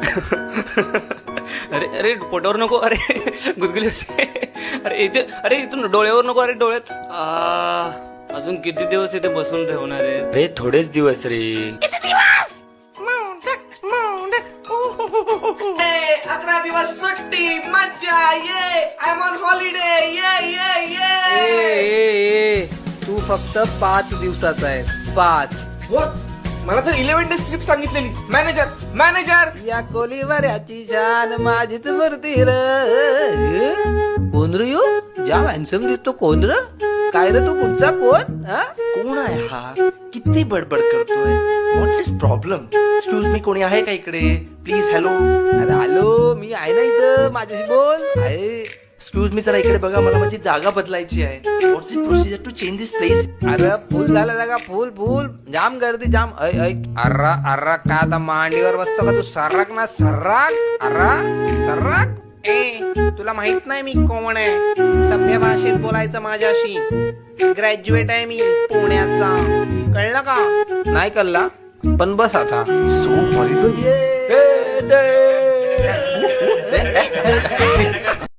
अरे अरे पोटावर नको, अरे गुदगुली होते. अरे इथे, अरे इथून डोळ्यावर नको, अरे डोळ्यात. अजून किती दिवस इथे बसून ठेवणार आहे? अरे थोडेच दिवस रे. 11 दिवस सुट्टी, मज्जा, ये आय एम ऑन हॉलिडे, ये. तू फक्त 5 दिवसाचा आहेस, 5. व्हॉट? मला तर 11 डेज ट्रिप सांगितलेली. मॅनेजर या कोलीवर याची शान माझीच मूर्ती र. कोण रे यो? ज्या हॅन्सम दिसतो, कोण र? काय रे तू, पुढचा कोण? हा? कोण आहे हा? किती बडबड करतोय? व्हॉट्स इज प्रॉब्लेम? एक्सक्यूज मी, कोणी आहे का इकडे? प्लीज. हॅलो. अरे हॅलो, मी आहे ना इथं, माझ्याशी बोल. आहे. एक्सक्यूज मी, जरा इकडे बघा, मला माझी जागा बदलायची आहे. What's is procedure to change this place? अरे फुल झाला जागा, फुल जाम गर्दी, जाम. अर्रा का आता मांडीवर बसतो का तू? सर्राक ना सर्राक. सर्राक. तुला माहित नाही मी कोण आहे? सभ्य भाषेत बोलायचं माझ्याशी. ग्रॅज्युएट आहे मी पुण्याचा. कळलं का? नाही कळला, पण बस आता. So horrible.